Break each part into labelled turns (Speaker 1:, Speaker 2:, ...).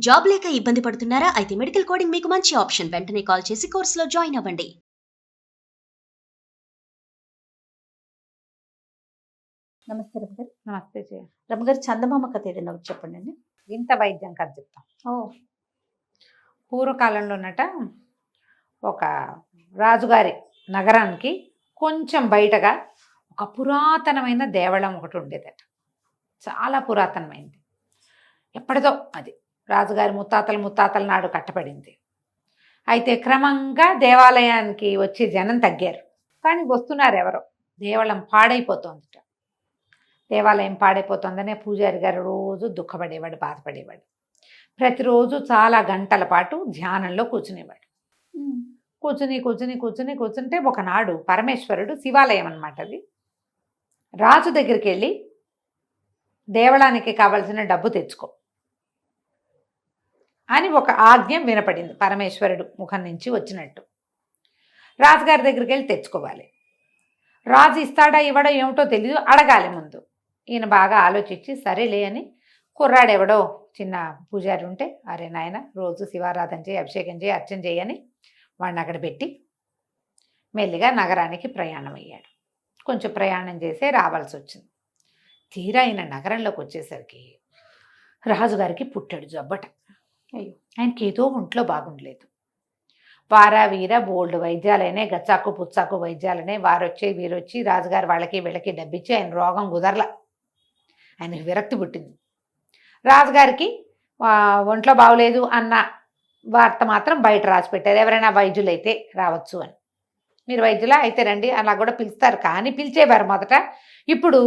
Speaker 1: Job లేక ఇబ్బంది పడుతున్నారా? అయితే మెడికల్ కోడింగ్ మీకు మంచి ఆప్షన్. వెంటనే కాల్ చేసి కోర్సులో జాయిన్ అవ్వండి.
Speaker 2: నమస్తే రమ్మగారు.
Speaker 3: నమస్తే జయ.
Speaker 2: రమ్మగారు, చందమామ కథ ఏదైనా ఒకటి చెప్పండి అండి.
Speaker 3: వింత వైద్యం కథ చెప్తాం.
Speaker 2: ఓ
Speaker 3: పూర్వకాలంలోనట ఒక రాజుగారి నగరానికి కొంచెం బయటగా ఒక పురాతనమైన దేవళం ఒకటి ఉండేదట. చాలా పురాతనమైంది. ఎప్పటిదో అది రాజుగారి ముత్తాతల నాడు కట్టబడింది. అయితే క్రమంగా దేవాలయానికి వచ్చే జనం తగ్గారు, కానీ వస్తున్నారు ఎవరో. దేవాలయం పాడైపోతోందిట. దేవాలయం పాడైపోతుందనే పూజారి గారు రోజు దుఃఖపడేవాడు, బాధపడేవాడు. ప్రతిరోజు చాలా గంటల పాటు ధ్యానంలో కూర్చునేవాడు. కూర్చుంటే ఒకనాడు పరమేశ్వరుడు, శివాలయం అన్నమాట అది, రాజు దగ్గరికి వెళ్ళి దేవళానికి కావలసిన డబ్బు తెచ్చుకో అని ఒక ఆజ్ఞ వినపడింది. పరమేశ్వరుడు ముఖం నుంచి వచ్చినట్టు. రాజుగారి దగ్గరికి వెళ్ళి తెచ్చుకోవాలి. రాజు ఇస్తాడా ఇవ్వడో ఏమిటో తెలియదు, అడగాలి ముందు. ఈయన బాగా ఆలోచించి సరేలే అని కుర్రాడెవడో చిన్న పూజారి ఉంటే, అరే నాయన రోజు శివారాధన చేయి, అభిషేకం చేయి, అర్చన చేయని వాడిని అక్కడ పెట్టి మెల్లిగా నగరానికి ప్రయాణం అయ్యాడు. కొంచెం ప్రయాణం చేసే రావాల్సి వచ్చింది. తీరా ఆయన నగరంలోకి వచ్చేసరికి రాజుగారికి పుట్టాడు జబ్బట. అయ్యో, ఆయనకి ఏదో ఒంట్లో బాగుండలేదు. వారా వీర బోల్డ్ వైద్యాలనే, గచ్చాకు పుచ్చాకు వైద్యాలనే, వారొచ్చి వీరొచ్చి రాజుగారు వాళ్ళకి వీళ్ళకి డబ్బిచ్చి ఆయన రోగం కుదరల. ఆయనకి విరక్తి పుట్టింది. రాజుగారికి ఒంట్లో బాగోలేదు అన్న వార్త మాత్రం బయట రాసి పెట్టారు, ఎవరైనా వైద్యులైతే రావచ్చు అని. మీరు వైద్యులా అయితే రండి అలా కూడా పిలుస్తారు, కానీ పిలిచేవారు మొదట. ఇప్పుడు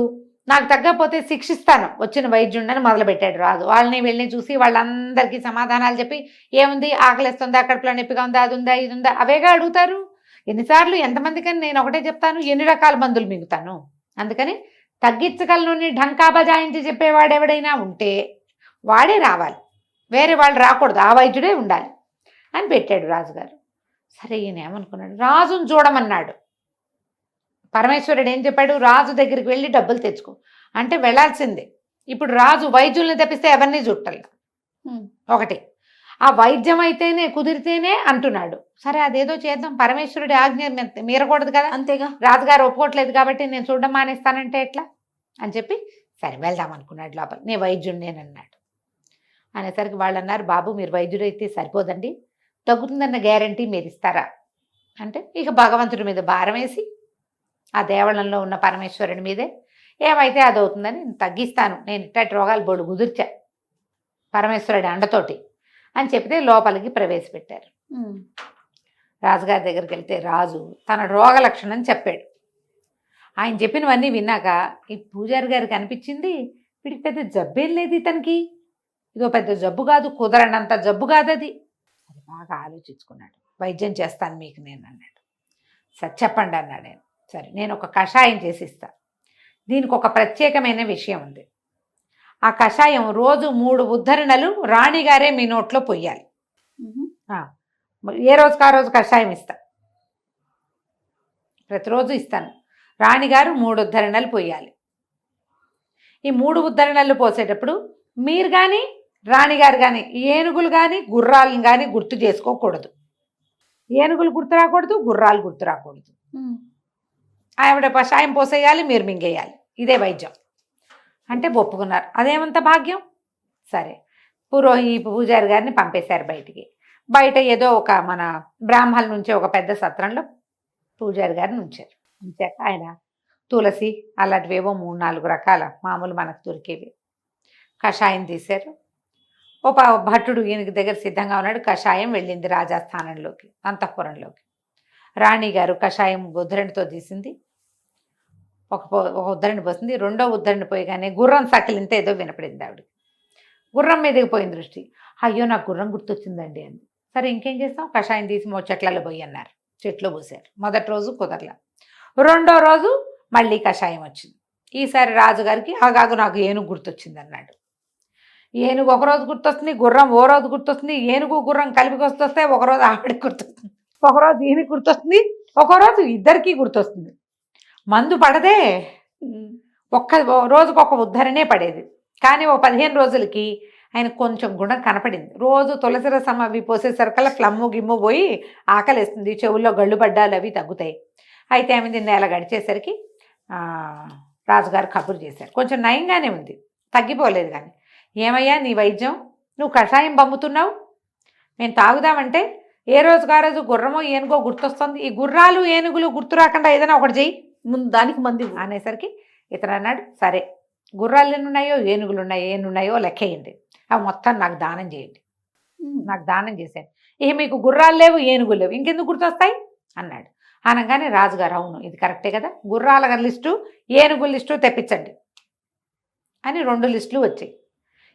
Speaker 3: నాకు తగ్గకపోతే శిక్షిస్తాను వచ్చిన వైద్యుడిని మొదలుపెట్టాడు రాజు. వాళ్ళని వెళ్ళి చూసి వాళ్ళందరికీ సమాధానాలు చెప్పి, ఏముంది, ఆకలిస్తుందా, కడుపులో నొప్పిగా ఉందా, అది ఉందా, ఇది ఉందా, అవేగా అడుగుతారు. ఎన్నిసార్లు ఎంతమందికని నేను ఒకటే చెప్తాను, ఎన్ని రకాల మందులు మిగుతాను. అందుకని తగ్గించగలను ఢంకా బజాయించి చెప్పేవాడు ఎవడైనా ఉంటే వాడే రావాలి, వేరే వాళ్ళు రాకూడదు, ఆ వైద్యుడే ఉండాలి అని పెట్టాడు రాజుగారు. సరే, ఈయన ఏమనుకున్నాడు, రాజును చూడమన్నాడు. పరమేశ్వరుడు ఏం చెప్పాడు, రాజు దగ్గరికి వెళ్ళి డబ్బులు తెచ్చుకో అంటే వెళ్ళాల్సిందే. ఇప్పుడు రాజు వైద్యుల్ని తెప్పిస్తే ఎవరిని చుట్టాలి. ఒకటి ఆ వైద్యం అయితేనే కుదిరితేనే అంటున్నాడు. సరే, అదేదో చేద్దాం, పరమేశ్వరుడి ఆజ్ఞ మీరకూడదు కదా,
Speaker 2: అంతేగా.
Speaker 3: రాజుగారు ఒప్పుకోవట్లేదు కాబట్టి నేను చూడడం మానేస్తానంటే ఎట్లా అని చెప్పి సరే వెళ్దాం అనుకున్నాడు లోపల. నేను వైద్యుడిని అన్నాడు. అనేసరికి వాళ్ళు అన్నారు, బాబు మీరు వైద్యుడు అయితే సరిపోదండి, తగ్గుతుందన్న గ్యారంటీ మీరు ఇస్తారా అంటే, ఇక భగవంతుడి మీద భారం వేసి ఆ దేవళంలో ఉన్న పరమేశ్వరుడి మీదే ఏమైతే అది అవుతుందని తగ్గిస్తాను, నేను ఇట్టటి రోగాలు బోడు కుదిర్చా పరమేశ్వరుడి అండతోటి అని చెప్తే లోపలికి ప్రవేశపెట్టారు. రాజుగారి దగ్గరికి వెళ్తే రాజు తన రోగ లక్షణం చెప్పాడు. ఆయన చెప్పినవన్నీ విన్నాక ఈ పూజారి గారికి అనిపించింది, వీడికి పెద్ద జబ్బేం లేదు, ఇతనికి ఇదో పెద్ద జబ్బు కాదు, కుదరనంత జబ్బు కాదు అది. అది బాగా ఆలోచించుకున్నాడు. వైద్యం చేస్తాను మీకు నేను అన్నాడు. సరే చెప్పండి అన్నాడు నేను. సరే, నేను ఒక కషాయం చేసి ఇస్తా, దీనికి ఒక ప్రత్యేకమైన విషయం ఉంది. ఆ కషాయం రోజు 3 ఉద్ధరణలు రాణిగారే మీ నోట్లో పొయ్యాలి. ఏ రోజుకి ఆ రోజు కషాయం ఇస్తా, ప్రతిరోజు ఇస్తాను. రాణిగారు 3 ఉద్ధరణలు పొయ్యాలి. ఈ 3 ఉద్ధరణలు పోసేటప్పుడు మీరు కానీ రాణిగారు కానీ ఏనుగులు కానీ గుర్రాలను కానీ గుర్తు చేసుకోకూడదు. ఏనుగులు గుర్తు రాకూడదు, గుర్రాలు గుర్తు రాకూడదు. ఆవిడ కషాయం పోసేయాలి, మీరు మింగేయాలి. ఇదే వైద్యం అంటే ఒప్పుకున్నారు. అదేమంత భాగ్యం. సరే, ఈ పూజారి గారిని పంపేశారు బయటికి. బయట ఏదో ఒక మన బ్రాహ్మణుల నుంచి ఒక పెద్ద సత్రంలో పూజారి గారిని ఉంచారు. ఉంచాక ఆయన తులసి అలాంటివేవో 3-4 రకాల మామూలు మనకు దొరికేవి కషాయం తీశారు. భట్టుడు ఈయనకి దగ్గర సిద్ధంగా ఉన్నాడు. కషాయం వెళ్ళింది రాజాస్థానంలోకి, అంతఃపురంలోకి. రాణిగారు కషాయం ఉద్ధరణితో తీసింది. ఒక ఉద్ధరణి పోసింది. 2వ ఉద్ధరణి పోయగానే గుర్రం సకిలింత ఏదో వినపడింది ఆవిడ. గుర్రం మీదకి పోయిన దృష్టి. అయ్యో, నాకు గుర్రం గుర్తొచ్చిందండి అంది. సరే, ఇంకేం చేస్తాం, కషాయం తీసి చెట్లలో పోయి అన్నారు. చెట్లు పోసారు. మొదటి రోజు కుదరలా. 2వ రోజు మళ్ళీ కషాయం వచ్చింది. ఈసారి రాజుగారికి ఆగాగు, నాకు ఏనుగు గుర్తొచ్చింది అన్నాడు. ఏనుగు ఒకరోజు గుర్తొస్తుంది, గుర్రం ఓ రోజు గుర్తొస్తుంది. ఏనుగు గుర్రం కలిపి వస్తే ఒకరోజు ఆవిడకి గుర్తొస్తుంది, ఒకరోజు ఈయనకి గుర్తొస్తుంది, ఒకరోజు ఇద్దరికీ గుర్తొస్తుంది. మందు పడదే, రోజుకొక ఉద్ధరణే పడేది. కానీ 15 రోజులకి ఆయన కొంచెం గుణం కనపడింది. రోజు తులసి రసం అవి పోసేసరికల్లా ఫ్లమ్ము గిమ్ము పోయి ఆకలేస్తుంది, చెవుల్లో గళ్ళు పడ్డాలు అవి తగ్గుతాయి. అయితే ఆమె నెల గడిచేసరికి రాజుగారు కబురు చేశారు. కొంచెం నయంగానే ఉంది, తగ్గిపోలేదు. కానీ ఏమయ్యా నీ వైద్యం, నువ్వు కషాయం బమ్ముతున్నావు, మేము తాగుదామంటే ఏ రోజుగా రోజు గుర్రమో ఏనుగో గుర్తొస్తుంది, ఈ గుర్రాలు ఏనుగులు గుర్తు రాకుండా ఏదైనా ఒకటి చెయ్యి,
Speaker 2: ముందు దానికి మంది
Speaker 3: అనేసరికి ఇతను అన్నాడు, సరే గుర్రాలు ఎన్ని ఉన్నాయో ఏనుగులు ఉన్నాయో ఎన్ని ఉన్నాయో లెక్కేయండి, అవి మొత్తం నాకు దానం చేయండి. నాకు దానం చేశాను. ఇక మీకు గుర్రాలు లేవు ఏనుగులు లేవు, ఇంకెందుకు గుర్తొస్తాయి అన్నాడు. అనగానే రాజుగారు అవును ఇది కరెక్టే కదా, గుర్రాల లిస్టు ఏనుగుల లిస్టు తెప్పించండి అని 2 లిస్టులు వచ్చాయి.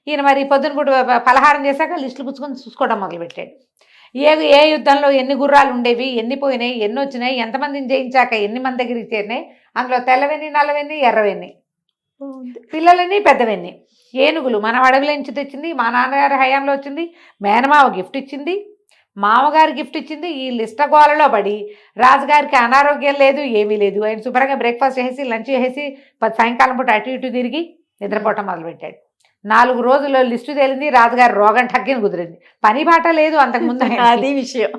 Speaker 3: ఈయన మరి పొద్దున పూట పలహారం చేశాక లిస్టులు పుచ్చుకొని చూసుకోవడం మొదలుపెట్టాడు. ఏ యుద్ధంలో ఎన్ని గుర్రాలు ఉండేవి, ఎన్ని పోయినాయి, ఎన్ని వచ్చినాయి, ఎంతమందిని జయించాక ఎన్ని మంది దగ్గరికి చేరినాయి, అందులో తెల్లవెన్ని నల్లవెన్ని ఎర్రవెన్ని, పిల్లలని పెద్దవెన్ని, ఏనుగులు మనం అడవిలో నుంచి తెచ్చింది, మా నాన్నగారి హయాంలో వచ్చింది, మేనమావ గిఫ్ట్ ఇచ్చింది, మామగారు గిఫ్ట్ ఇచ్చింది. ఈ లిస్ట గోలలో పడి రాజుగారికి అనారోగ్యం లేదు, ఏమీ లేదు. ఆయన శుభ్రంగా బ్రేక్ఫాస్ట్ చేసి లంచ్ చేసి సాయంకాలం పూట అటు ఇటు తిరిగి నిద్రపోవటం మొదలుపెట్టాడు. 4 రోజుల్లో లిస్టు తేలింది, రాజుగారి రోగం టగ్గిన కుదిరింది. పని బాట లేదు అంతకుముందు,
Speaker 2: అది విషయం.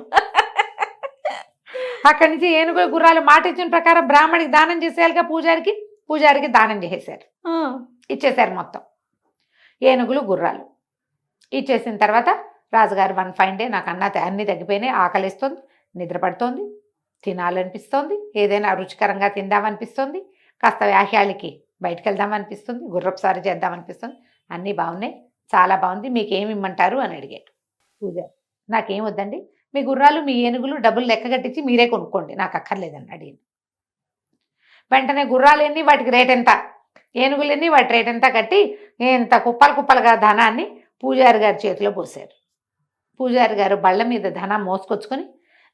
Speaker 3: అక్కడి నుంచి ఏనుగుల గుర్రాలు మాట ఇచ్చిన ప్రకారం బ్రాహ్మడికి దానం చేసేయాలిగా, పూజారికి దానం చేసేసారు, ఇచ్చేసారు మొత్తం ఏనుగులు గుర్రాలు. ఇచ్చేసిన తర్వాత రాజుగారు వన్ ఫైన్ డే నాకు అన్నీ తగ్గిపోయినాయి, ఆకలిస్తుంది, నిద్ర పడుతోంది, తినాలనిపిస్తోంది, ఏదైనా రుచికరంగా తిందామనిపిస్తుంది, కాస్త వ్యాహ్యాలకి బయటకు వెళ్దామనిపిస్తుంది, గుర్రపు సారి చేద్దామనిపిస్తుంది, అన్నీ బాగున్నాయి, చాలా బాగుంది, మీకు ఏమి ఇమ్మంటారు అని అడిగాడు పూజారి. నాకేం వద్దండి, మీ గుర్రాలు మీ ఏనుగులు డబ్బులు లెక్క కట్టించి మీరే కొనుక్కోండి, నాకు అక్కర్లేదని అడిగింది. వెంటనే గుర్రాలు ఎన్ని వాటికి రేట్ ఎంత, ఏనుగులు ఎన్ని వాటి రేట్ ఎంత కట్టి ఇంత కుప్పలుగా ధనాన్ని పూజారి గారి చేతిలో పోసారు. పూజారి గారు బళ్ళ మీద ధనం మోసుకొచ్చుకొని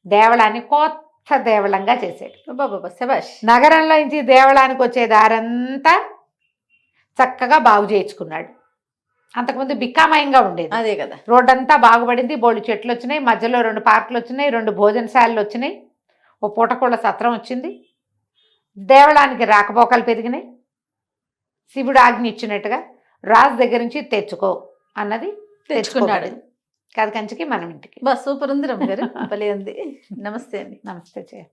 Speaker 3: దేవళాన్ని కొత్త దేవళంగా చేశాడు.
Speaker 2: బాబా శభాష్.
Speaker 3: నగరంలో నుంచి దేవళానికి వచ్చే దారంతా చక్కగా బాగు చేయించుకున్నాడు. అంతకుముందు బిక్కామయంగా ఉండేది,
Speaker 2: అదే కదా.
Speaker 3: రోడ్డంతా బాగుపడింది, బోళ్ళు చెట్లు వచ్చినాయి, మధ్యలో 2 పార్కులు వచ్చినాయి, 2 భోజనశాలలు వచ్చినాయి, ఓ పూటకోళ్ళ సత్రం వచ్చింది, దేవళానికి రాకపోకలు పెరిగినాయి. శివుడు ఆజ్ఞ ఇచ్చినట్టుగా రాజు దగ్గర నుంచి తెచ్చుకో అన్నది
Speaker 2: తెచ్చుకున్నాడు.
Speaker 3: కథ కంచికి మనం ఇంటికి.
Speaker 2: సూపర్ ఉంది రమ్య గారు, భలే ఉంది. నమస్తే అండి.
Speaker 3: నమస్తే.